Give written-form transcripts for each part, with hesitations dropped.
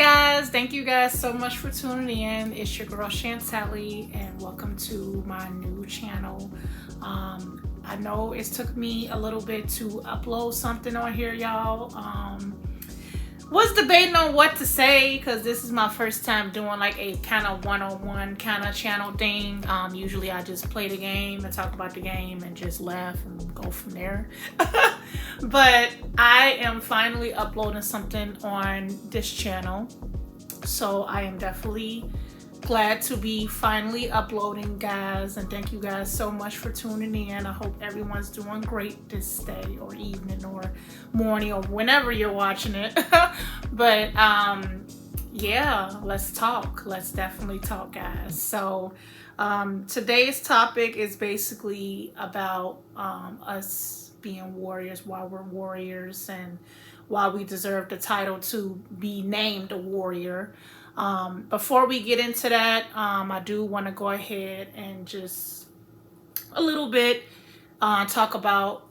guys, thank you guys so much for tuning in. It's your girl Chantalie, and welcome to my new channel. I know it took me a little bit to upload something on here, y'all. Was debating on what to say because this is my first time doing like a kind of one-on-one kind of channel thing. Usually I just play the game and talk about the game and just laugh and go from there. But I am finally uploading something on this channel, so I am definitely glad to be finally uploading, guys, and thank you guys so much for tuning in. I hope everyone's doing great this day or evening or morning or whenever you're watching it. But yeah, let's talk. Let's definitely talk, guys. So today's topic is basically about us being warriors, why we're warriors, and why we deserve the title to be named a warrior. Before we get into that, I do want to go ahead and just a little bit talk about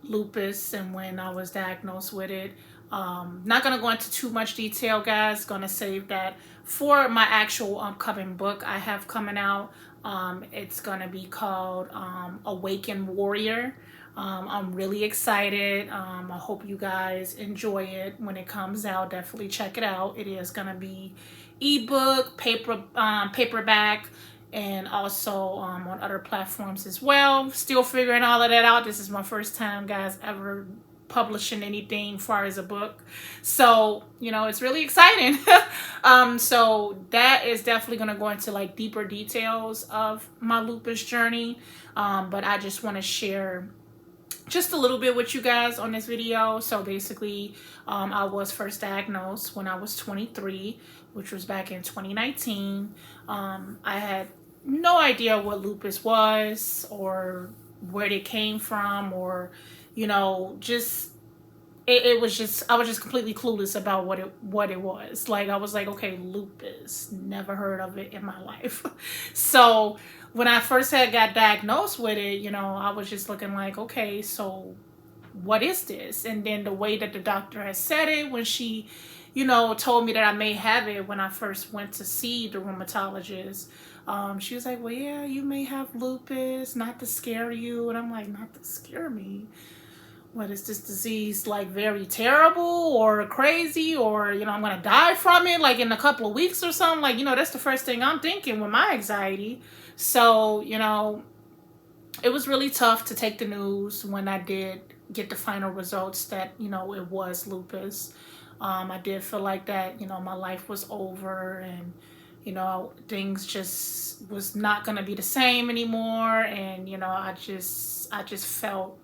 lupus and when I was diagnosed with it. Not going to go into too much detail, guys. Going to save that for my actual upcoming book I have coming out. It's going to be called Awaken Warrior. I'm really excited. I hope you guys enjoy it when it comes out. Definitely check it out. It is going to be ebook, paperback, and also on other platforms as well. Still figuring all of that out. This is my first time, guys, ever publishing anything as far as a book. So, you know, it's really exciting. So that is definitely going to go into like deeper details of my lupus journey. But I just want to share just a little bit with you guys on this video. So basically, I was first diagnosed when I was 23, which was back in 2019. I had no idea what lupus was or where it came from, or, you know, just it was just, I was just completely clueless about what it was. Like, I was like, okay, lupus, never heard of it in my life. So when I first got diagnosed with it, you know, I was just looking like, okay, so what is this? And then the way that the doctor had said it when she, you know, told me that I may have it when I first went to see the rheumatologist, she was like, well, yeah, you may have lupus, not to scare you. And I'm like, not to scare me? What is this disease, like very terrible or crazy, or, you know, I'm gonna die from it like in a couple of weeks or something? Like, you know, that's the first thing I'm thinking with my anxiety. So, you know, it was really tough to take the news when I did get the final results that, you know, it was lupus. I did feel like that, you know, my life was over, and, you know, things just was not gonna be the same anymore. And, you know, I just felt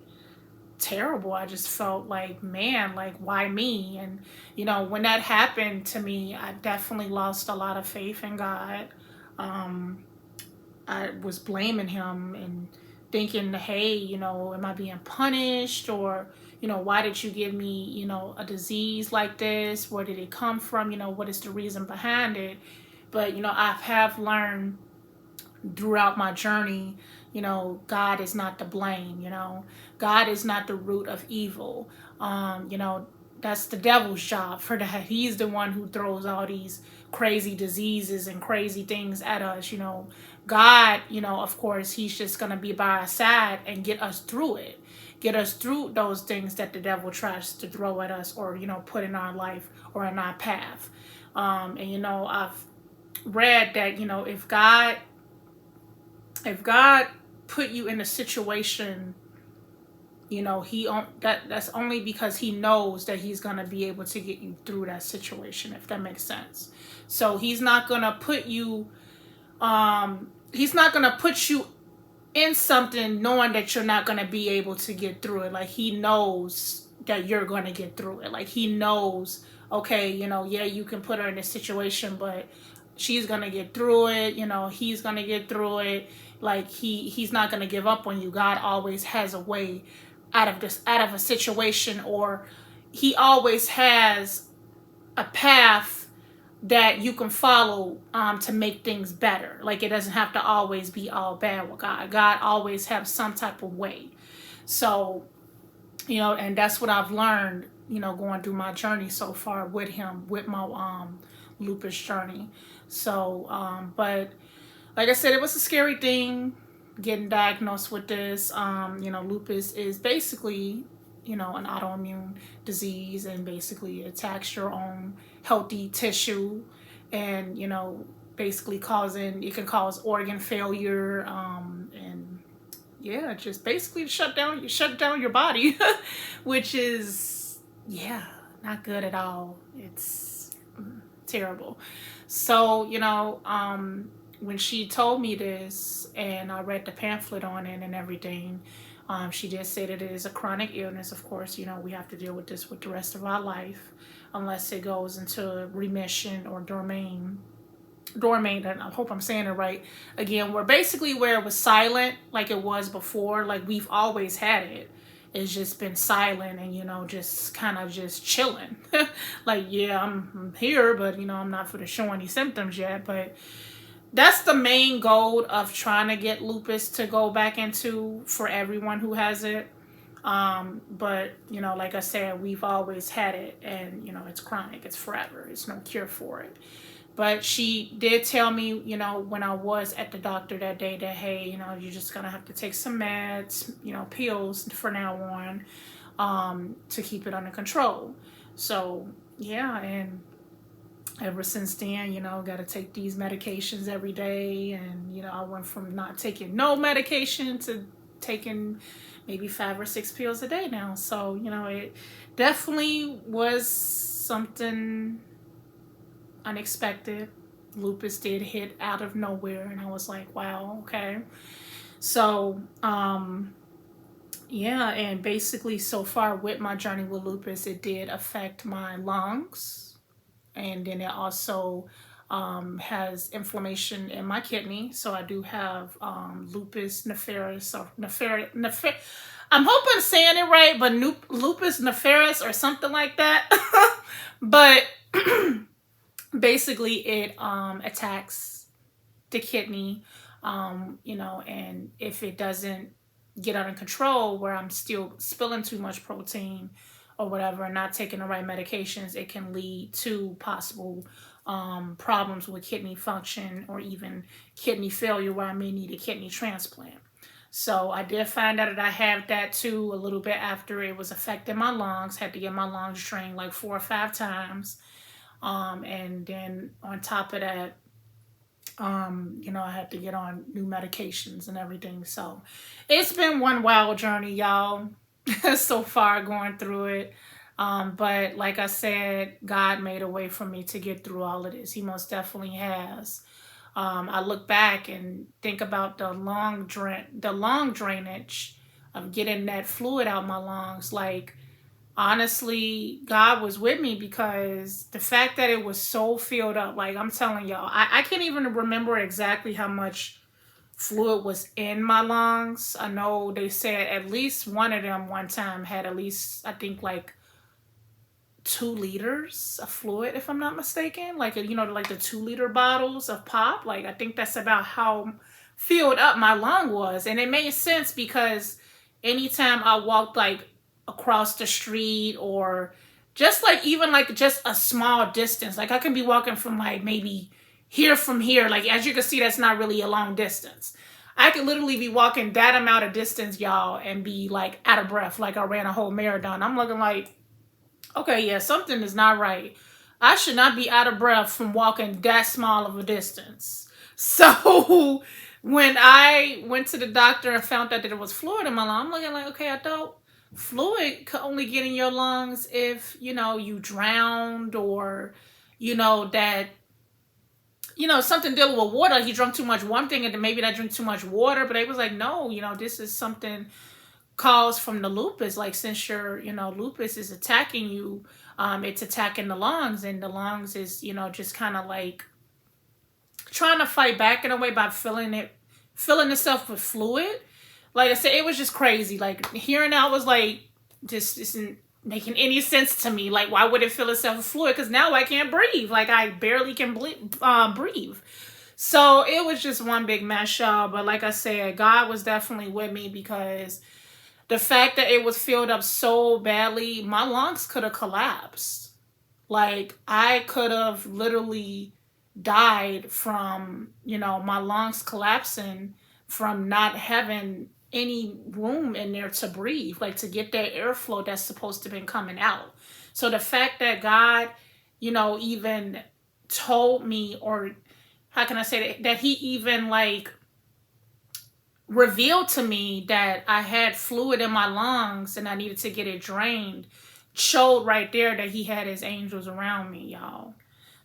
terrible. I just felt like, man, like, why me? And, you know, when that happened to me, I definitely lost a lot of faith in God. I was blaming him and thinking, hey, you know, am I being punished? Or, you know, why did you give me, you know, a disease like this? Where did it come from? You know, what is the reason behind it? But, you know, I have learned throughout my journey, you know, God is not to blame. You know, God is not the root of evil. You know, that's the devil's job for that. He's the one who throws all these crazy diseases and crazy things at us. You know, God, you know, of course, he's just going to be by our side and get us through it. Get us through those things that the devil tries to throw at us, or, you know, put in our life or in our path. And, you know, I've read that, you know, if God put you in a situation, you know, that's only because he knows that he's going to be able to get you through that situation, if that makes sense. So he's not going to put you in something knowing that you're not going to be able to get through it. Like, he knows that you're going to get through it. Like, he knows, okay, you know, yeah, you can put her in a situation, but she's going to get through it. You know, he's going to get through it. Like, he's not going to give up on you. God always has a way out of a situation, or he always has a path that you can follow to make things better. Like, it doesn't have to always be all bad with God. God always has some type of way. So, you know, and that's what I've learned going through my journey so far with him, with my lupus journey. So, but like I said, it was a scary thing getting diagnosed with this. Lupus is basically, an autoimmune disease, and basically it attacks your own healthy tissue, and, basically it can cause organ failure, and yeah, just basically shut down your body, which is, yeah, not good at all. It's terrible. So, when she told me this and I read the pamphlet on it and everything, she did say that it is a chronic illness. Of course, we have to deal with this with the rest of our life unless it goes into remission or dormant, and I hope I'm saying it right. Again, where it was silent like it was before, like we've always had it. It's just been silent and, just kind of just chilling. Like, yeah, I'm here, but, I'm not for to show any symptoms yet. But that's the main goal of trying to get lupus to go back into for everyone who has it. But, like I said, we've always had it, and, it's chronic. It's forever. There's no cure for it. But she did tell me, when I was at the doctor that day that, hey, you're just going to have to take some meds, pills for now on, to keep it under control. So, yeah, and ever since then, got to take these medications every day. And, I went from not taking no medication to taking maybe 5 or 6 pills a day now. So, it definitely was something unexpected. Lupus did hit out of nowhere, and I was like, wow, okay. So, yeah, and basically so far with my journey with lupus, it did affect my lungs, and then it also has inflammation in my kidney. So I do have lupus nephritis, or I'm hoping I'm saying it right, but lupus nephritis or something like that. But basically it attacks the kidney, and if it doesn't get under control, where I'm still spilling too much protein or whatever and not taking the right medications, it can lead to possible problems with kidney function or even kidney failure, where I may need a kidney transplant. So I did find out that I have that too a little bit after it was affecting my lungs. Had to get my lungs drained like 4 or 5 times. And then on top of that, I had to get on new medications and everything. So it's been one wild journey, y'all, so far going through it. But like I said, God made a way for me to get through all of this. He most definitely has. I look back and think about the long drainage of getting that fluid out my lungs. Like, honestly, God was with me, because the fact that it was so filled up, like I'm telling y'all, I can't even remember exactly how much fluid was in my lungs. I know they said at least one of them one time had at least, I think, like 2 liters of fluid, if I'm not mistaken. Like, like the 2-liter bottles of pop. Like, I think that's about how filled up my lung was. And it made sense, because anytime I walked like across the street, or just like even like just a small distance, like I can be walking from like maybe from here, like as you can see, that's not really a long distance. I could literally be walking that amount of distance, y'all, and be like out of breath, like I ran a whole marathon. I'm looking like, okay, yeah, something is not right. I should not be out of breath from walking that small of a distance. So when I went to the doctor and found out that it was fluid in my lung, I'm looking like, okay, I thought fluid could only get in your lungs if, you drowned, or, that, something dealing with water. He drank too much one thing, and then maybe I drink too much water. But they was like, no, this is something caused from the lupus. Like, since your, lupus is attacking you, it's attacking the lungs, and the lungs is, just kind of like trying to fight back in a way by filling itself with fluid. Like I said, it was just crazy. Like, hearing that was like, just isn't making any sense to me. Like, why would it fill itself with fluid? Because now I can't breathe. Like, I barely can breathe. So it was just one big mess, y'all. But like I said, God was definitely with me, because The fact that it was filled up so badly, my lungs could have collapsed. Like, I could have literally died from, my lungs collapsing from not having any room in there to breathe, like to get that airflow that's supposed to be coming out. So the fact that God, even told me, or how can I say that he even like revealed to me that I had fluid in my lungs and I needed to get it drained, showed right there that he had his angels around me, y'all.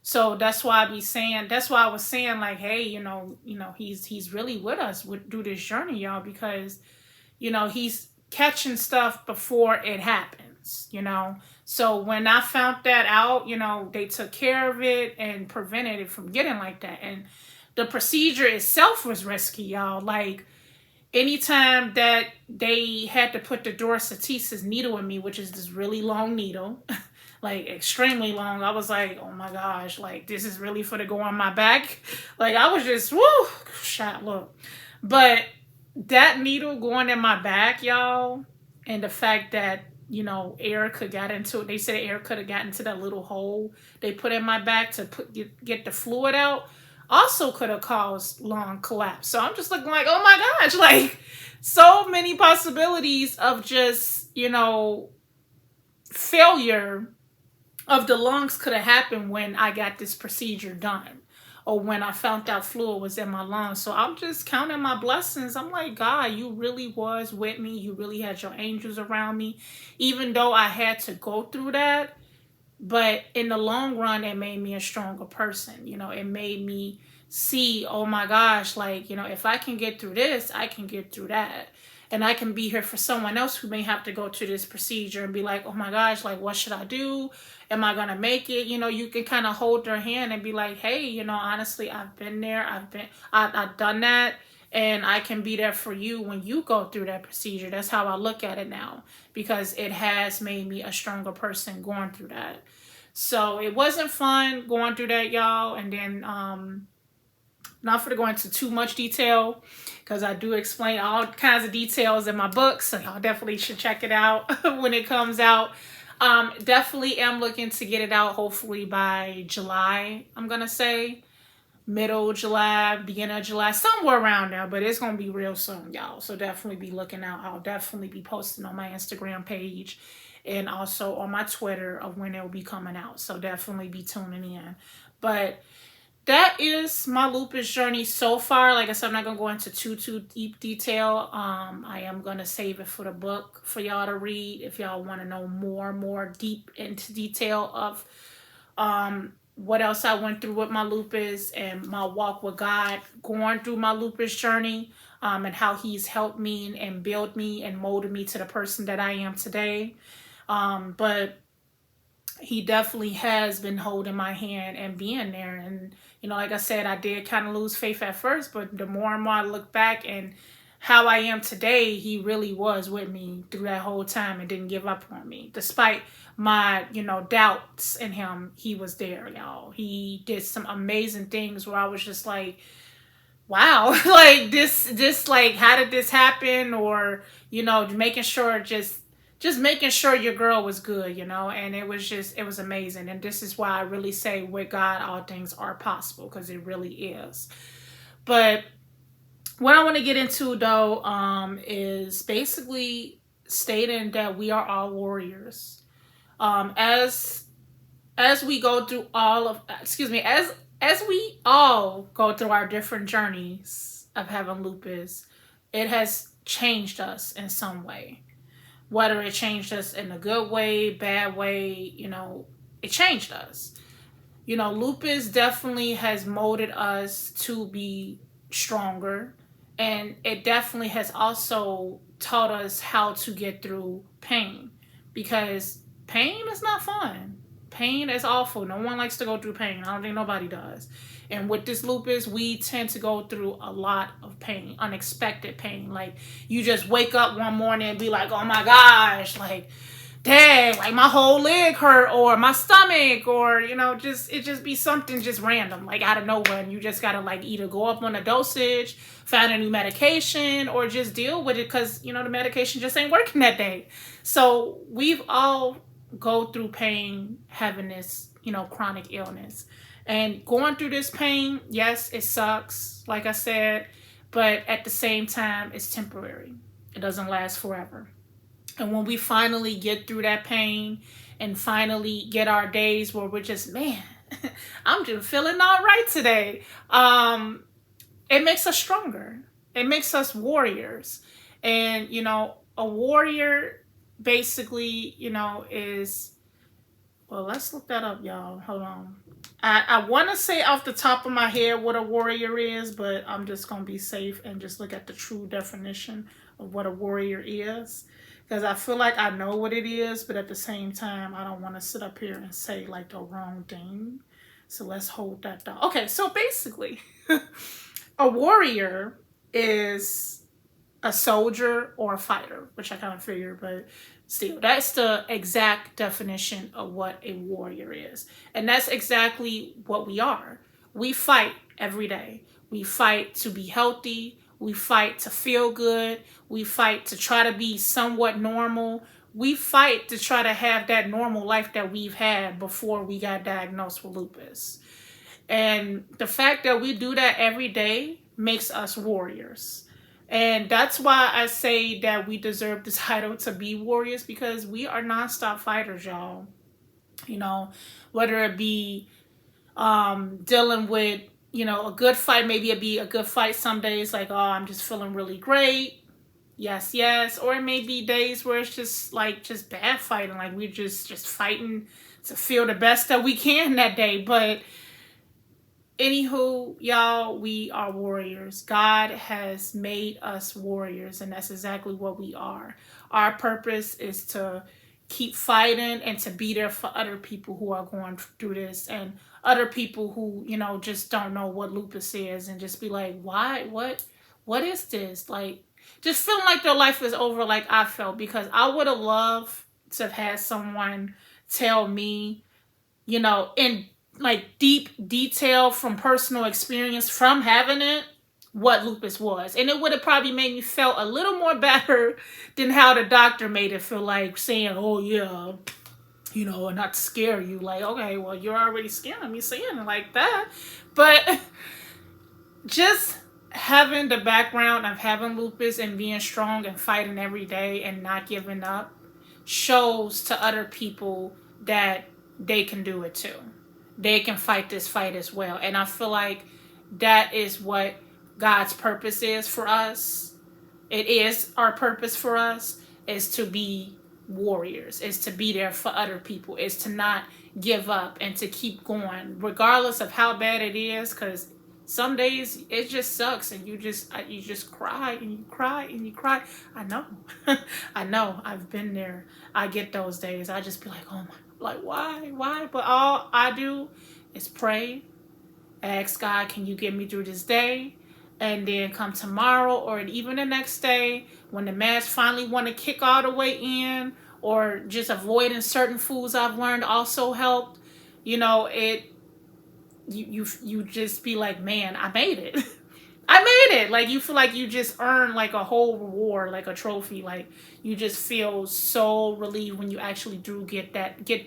So that's why I was saying like, hey, he's really with us through this journey, y'all, because, he's catching stuff before it happens, So when I found that out, they took care of it and prevented it from getting like that. And the procedure itself was risky, y'all. Like, anytime that they had to put the dorsatesis needle in me, which is this really long needle, like extremely long, I was like, oh my gosh, like this is really for to go on my back. Like I was just, shot, look. But that needle going in my back, y'all, and the fact that, air could get into it. They said air could have gotten into that little hole they put in my back to get the fluid out. Also could have caused lung collapse. So I'm just looking like, oh my gosh, like so many possibilities of just, failure of the lungs could have happened when I got this procedure done, or when I found out fluid was in my lungs. So I'm just counting my blessings. I'm like, God, you really was with me. You really had your angels around me, even though I had to go through that. But in the long run, it made me a stronger person. It made me see, oh my gosh, like, if I can get through this, I can get through that. And I can be here for someone else who may have to go through this procedure and be like, oh my gosh, like, what should I do? Am I going to make it? You can kind of hold their hand and be like, hey, honestly, I've been there. I've done that. And I can be there for you when you go through that procedure. That's how I look at it now, because it has made me a stronger person going through that. So it wasn't fun going through that, y'all. And then, not for to go into too much detail, because I do explain all kinds of details in my book. So y'all definitely should check it out when it comes out. Definitely am looking to get it out hopefully by July, I'm going to say. Middle July, beginning of July, somewhere around there, but it's going to be real soon, y'all. So definitely be looking out. I'll definitely be posting on my Instagram page and also on my Twitter of when it will be coming out. So definitely be tuning in. But that is my lupus journey so far. Like I said, I'm not going to go into too deep detail. I am going to save it for the book for y'all to read if y'all want to know more deep into detail of what else I went through with my lupus and my walk with God going through my lupus journey, and how he's helped me and built me and molded me to the person that I am today. But he definitely has been holding my hand and being there. And, like I said, I did kind of lose faith at first, but the more and more I look back and how I am today, he really was with me through that whole time and didn't give up on me. Despite my, doubts in him, he was there, y'all. He did some amazing things where I was just like, wow, like this, like, how did this happen? Or, making sure, just making sure your girl was good, and it was amazing. And this is why I really say with God, all things are possible, because it really is. But what I want to get into, though, is basically stating that we are all warriors. As we go through as we all go through our different journeys of having lupus, it has changed us in some way. Whether it changed us in a good way, bad way, it changed us. Lupus definitely has molded us to be stronger. And it definitely has also taught us how to get through pain. Because pain is not fun. Pain is awful. No one likes to go through pain. I don't think nobody does. And with this lupus, we tend to go through a lot of pain, unexpected pain. Like, you just wake up one morning and be like, oh my gosh, like, dang, like my whole leg hurt or my stomach or, it just be something just random, like out of nowhere. And you just got to like either go up on a dosage, find a new medication, or just deal with it because, the medication just ain't working that day. So we've all go through pain, having this, chronic illness. And going through this pain, yes, it sucks, like I said, but at the same time, it's temporary. It doesn't last forever. And when we finally get through that pain and finally get our days where we're just, man, I'm just feeling all right today, it makes us stronger. It makes us warriors. And, a warrior basically, is, well, let's look that up, y'all. Hold on. I want to say off the top of my head what a warrior is, but I'm just going to be safe and just look at the true definition of what a warrior is. Because I feel like I know what it is, but at the same time, I don't want to sit up here and say like the wrong thing. So let's hold that down. Okay, so basically, a warrior is a soldier or a fighter, which I kind of figured, but still, that's the exact definition of what a warrior is. And that's exactly what we are. We fight every day. We fight to be healthy. We fight to feel good. We fight to try to be somewhat normal. We fight to try to have that normal life that we've had before we got diagnosed with lupus. And the fact that we do that every day makes us warriors. And that's why I say that we deserve the title to be warriors, because we are nonstop fighters, y'all. Whether it be dealing with, a good fight, maybe it'd be a good fight some days, like, oh, I'm just feeling really great. Yes, yes. Or it may be days where it's just bad fighting, like we're just fighting to feel the best that we can that day. But anywho, y'all, we are warriors. God has made us warriors, and that's exactly what we are. Our purpose is to keep fighting and to be there for other people who are going through this, and other people who, just don't know what lupus is, and just be like, why, what is this? Like, just feeling like their life is over, like I felt, because I would have loved to have had someone tell me, in like deep detail from personal experience from having it, what lupus was. And it would have probably made me feel a little more better than how the doctor made it feel, like saying, oh yeah, and not to scare you. Like, okay, well, you're already scaring me saying it like that. But just having the background of having lupus and being strong and fighting every day and not giving up shows to other people that they can do it too. They can fight this fight as well. And I feel like that is what God's purpose is for us. It is our purpose for us, is to be warriors, is to be there for other people, is to not give up and to keep going regardless of how bad it is, because some days it just sucks and you just cry and you cry and you cry. I know. I know. I've been there. I get those days. I just be like, oh my, like, why? But all I do is pray, ask God, can you get me through this day? And then come tomorrow or even the next day when the meds finally want to kick all the way in, or just avoiding certain foods I've learned also helped. You just be like, man, I made it. I made it. Like, you feel like you just earned like a whole reward, like a trophy. Like, you just feel so relieved when you actually do get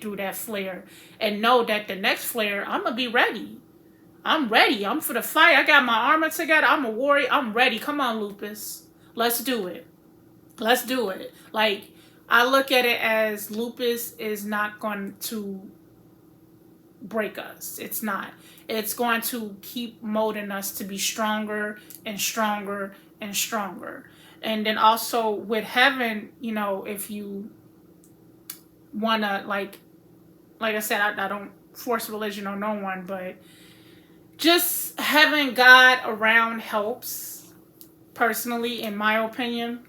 through that flare, and know that the next flare, I'm gonna be ready. I'm ready. I'm for the fight. I got my armor together. I'm a warrior. I'm ready. Come on, Lupus. Let's do it. Let's do it. Like, I look at it as lupus is not going to break us. It's not. It's going to keep molding us to be stronger and stronger and stronger. And then also with heaven, if you want to, like I said, I don't force religion on no one, but just having God around helps, personally, in my opinion,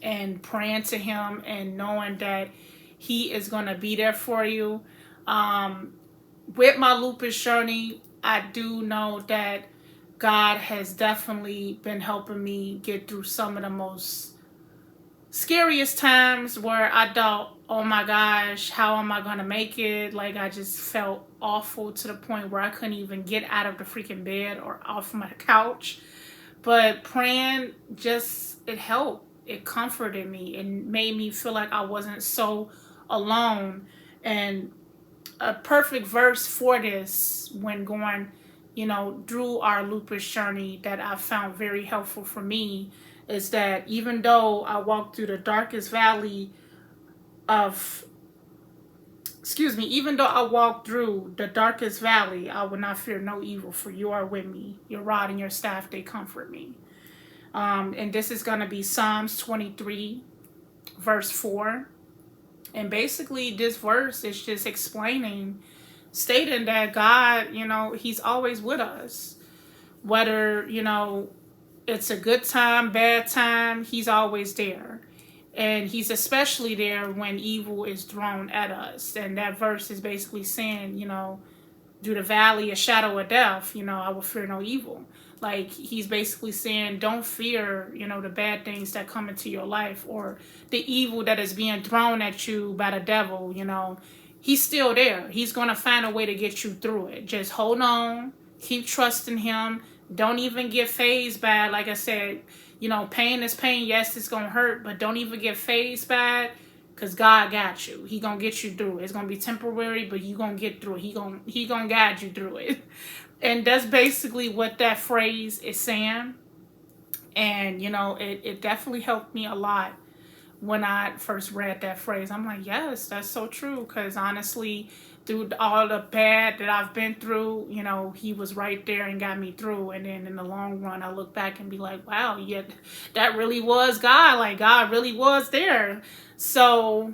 and praying to him and knowing that he is going to be there for you. With my lupus journey, I do know that God has definitely been helping me get through some of the most scariest times where I thought oh my gosh, how am I gonna make it? Like, I just felt awful to the point where I couldn't even get out of the freaking bed or off my couch. But praying just, it helped. It comforted me and made me feel like I wasn't so alone. And a perfect verse for this, when going, through our lupus journey, that I found very helpful for me, is that even though I walked through the darkest valley of, even though I walked through the darkest valley, I will not fear no evil, for you are with me. Your rod and your staff, they comfort me. And this is going to be Psalms 23, verse 4. And basically, this verse is just stating that God, he's always with us. Whether, it's a good time, bad time, he's always there. And he's especially there when evil is thrown at us. And that verse is basically saying, through the valley of shadow of death, I will fear no evil. Like, he's basically saying, don't fear, the bad things that come into your life, or the evil that is being thrown at you by the devil. He's still there. He's going to find a way to get you through it. Just hold on. Keep trusting him. Don't even get fazed by it. Like I said, pain is pain. Yes, it's going to hurt, but don't even get fazed by it, because God got you. He going to get you through it. It's going to be temporary, but you going to get through it. He gonna guide you through it. And that's basically what that phrase is saying. And, it definitely helped me a lot when I first read that phrase. I'm like, yes, that's so true. Because honestly, through all the bad that I've been through, he was right there and got me through. And then in the long run, I look back and be like, wow, yeah, that really was God. Like, God really was there. So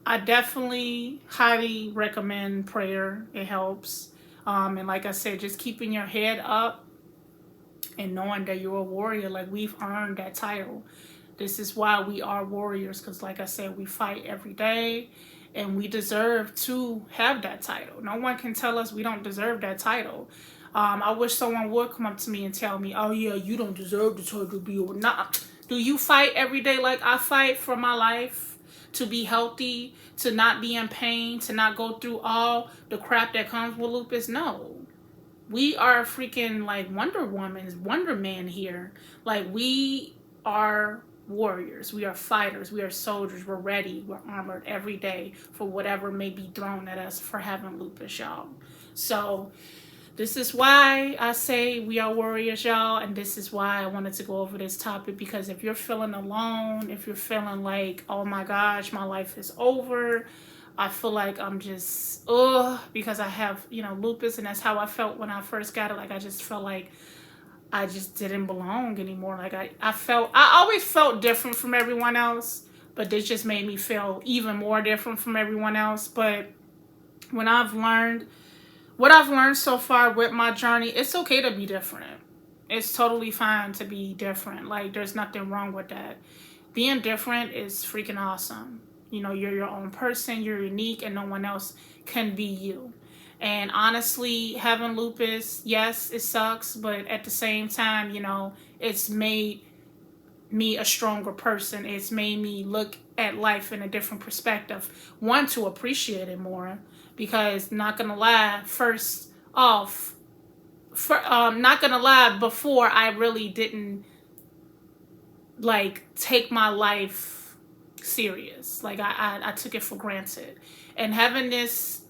I definitely highly recommend prayer. It helps. And like I said, just keeping your head up and knowing that you're a warrior. Like, we've earned that title. This is why we are warriors, because like I said, we fight every day, and we deserve to have that title. No one can tell us we don't deserve that title. I wish someone would come up to me and tell me, oh yeah, you don't deserve the title to be or not. Do you fight every day like I fight for my life? To be healthy, to not be in pain, to not go through all the crap that comes with lupus? No. We are freaking like Wonder Woman, Wonder Man here. Like, we are warriors. We are fighters. We are soldiers. We're ready. We're armored every day for whatever may be thrown at us for having lupus, y'all. So this is why I say we are warriors, y'all. And this is why I wanted to go over this topic, because if you're feeling alone, if you're feeling like, oh my gosh, my life is over, I feel like I'm just, because I have, lupus, and that's how I felt when I first got it. Like, I just felt like I just didn't belong anymore. Like, I always felt different from everyone else, but this just made me feel even more different from everyone else. But what I've learned so far with my journey, it's okay to be different. It's totally fine to be different. Like, there's nothing wrong with that. Being different is freaking awesome. You're your own person, you're unique, and no one else can be you. And honestly, having lupus, yes, it sucks, but at the same time, it's made me a stronger person. It's made me look at life in a different perspective. One, to appreciate it more, because not gonna lie, before I really didn't like take my life serious. Like, I took it for granted. And having this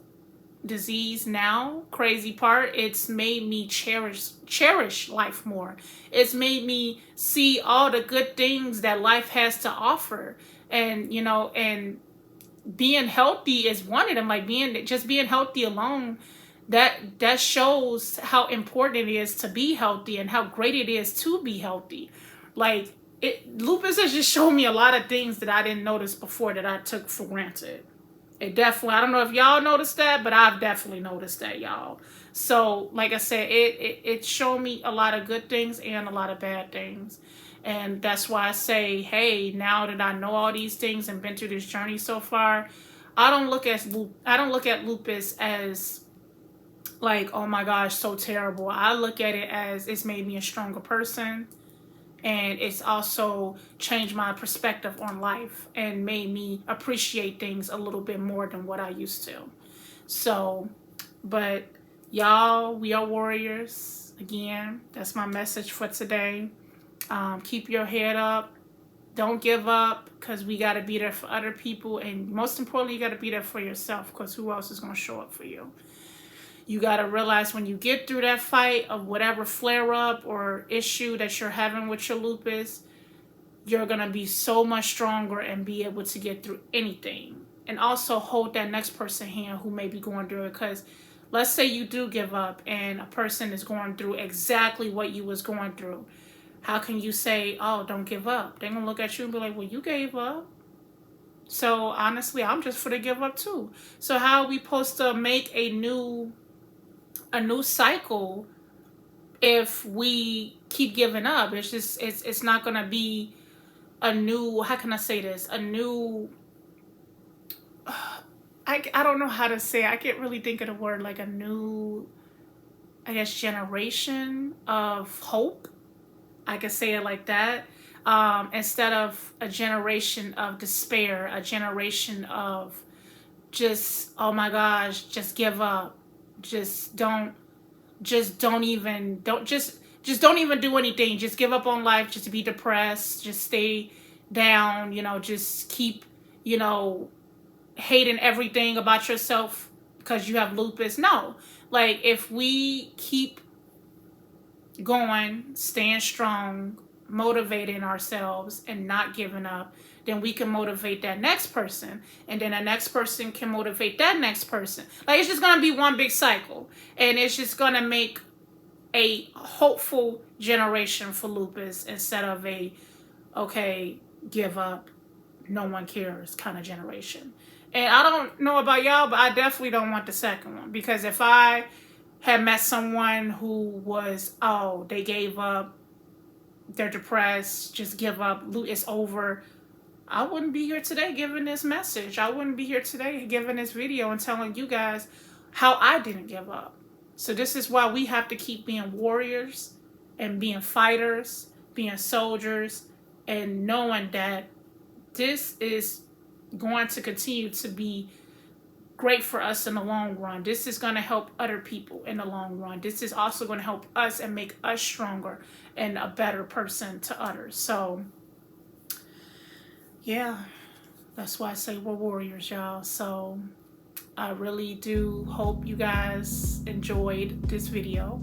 disease now, crazy part, it's made me cherish life more. It's made me see all the good things that life has to offer. And and being healthy is one of them. Like, being healthy alone, that shows how important it is to be healthy and how great it is to be healthy. Like, lupus has just shown me a lot of things that I didn't notice before, that I took for granted. It definitely, I don't know if y'all noticed that, but I've definitely noticed that, y'all. So, like I said, it showed me a lot of good things and a lot of bad things. And that's why I say, hey, now that I know all these things and been through this journey so far, I don't look at lupus as like, oh my gosh, so terrible. I look at it as it's made me a stronger person. And it's also changed my perspective on life and made me appreciate things a little bit more than what I used to. So, but y'all, we are warriors. Again, that's my message for today. Keep your head up. Don't give up, because we got to be there for other people. And most importantly, you got to be there for yourself, because who else is going to show up for you? You got to realize when you get through that fight of whatever flare-up or issue that you're having with your lupus, you're going to be so much stronger and be able to get through anything. And also hold that next person's hand who may be going through it, because let's say you do give up and a person is going through exactly what you was going through. How can you say, oh, don't give up? They're going to look at you and be like, well, you gave up. So honestly, I'm just for to give up too. So how are we supposed to make a new cycle if we keep giving up? It's just, it's not going to be a new, how can I say this? A new, I don't know how to say it. I can't really think of the word, like a new, I guess, generation of hope. I could say it like that. Instead of a generation of despair, a generation of just, oh my gosh, just give up. Just don't even do anything. Just give up on life. Just be depressed. Just stay down. Just keep, hating everything about yourself because you have lupus. No, like if we keep going, staying strong, motivating ourselves and not giving up, then we can motivate that next person, and then the next person can motivate that next person. Like, it's just going to be one big cycle, and it's just going to make a hopeful generation for lupus instead of a, okay, give up, no one cares kind of generation. And I don't know about y'all, but I definitely don't want the second one, because if I had met someone who was, oh, they gave up, they're depressed, just give up, it's over, I wouldn't be here today giving this message. I wouldn't be here today giving this video and telling you guys how I didn't give up. So this is why we have to keep being warriors and being fighters, being soldiers, and knowing that this is going to continue to be great for us in the long run. This is going to help other people in the long run. This is also going to help us and make us stronger and a better person to others. So yeah, that's why I say we're warriors, y'all. So I really do hope you guys enjoyed this video.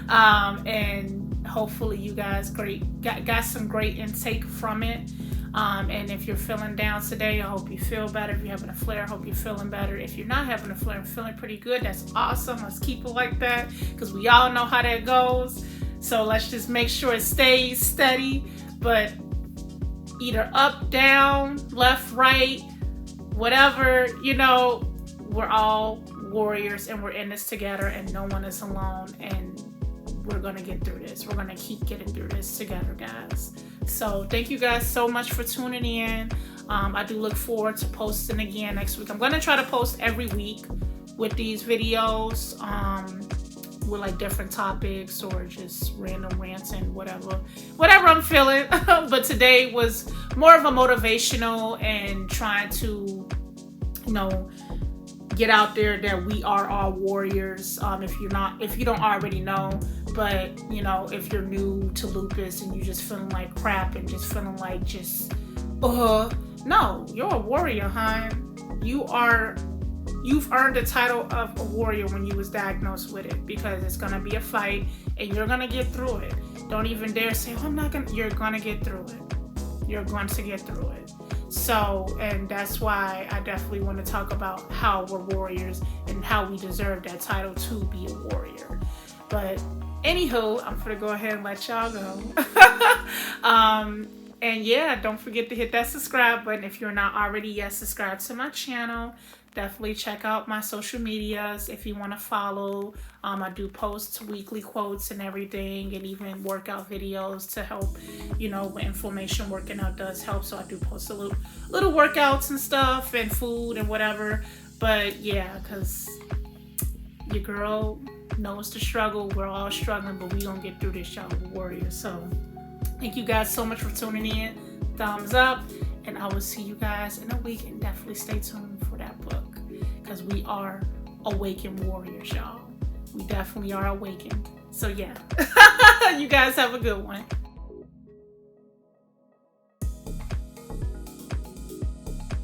And hopefully you guys got some great intake from it. And if you're feeling down today, I hope you feel better. If you're having a flare, I hope you're feeling better. If you're not having a flare and feeling pretty good, that's awesome. Let's keep it like that, because we all know how that goes. So let's just make sure it stays steady, but either up, down, left, right, whatever, we're all warriors and we're in this together, and no one is alone, and we're going to get through this. We're going to keep getting through this together, guys. So thank you guys so much for tuning in. I do look forward to posting again next week. I'm going to try to post every week with these videos, with like different topics or just random rants and whatever I'm feeling. But today was more of a motivational and trying to, get out there that we are all warriors. If you don't already know, but if you're new to lupus and you're just feeling like crap and just feeling like no, you're a warrior, hon. You've earned the title of a warrior when you was diagnosed with it, because it's gonna be a fight and you're gonna get through it. Don't even dare say, oh, I'm not gonna. You're gonna get through it. You're going to get through it. So, and that's why I definitely want to talk about how we're warriors and how we deserve that title to be a warrior. But anywho, I'm gonna go ahead and let y'all go. And yeah, don't forget to hit that subscribe button if you're not already yet subscribed to my channel. Definitely check out my social medias if you want to follow. I do post weekly quotes and everything, and even workout videos to help, when inflammation working out does help. So I do post a little workouts and stuff and food and whatever. But yeah, because your girl knows the struggle. We're all struggling, but we gonna get through this, y'all. Warriors. So Thank you guys so much for tuning in. Thumbs up, and I will see you guys in a week, and definitely stay tuned for that book, because we are awakened warriors, y'all. We definitely are awakened. So yeah, you guys have a good one.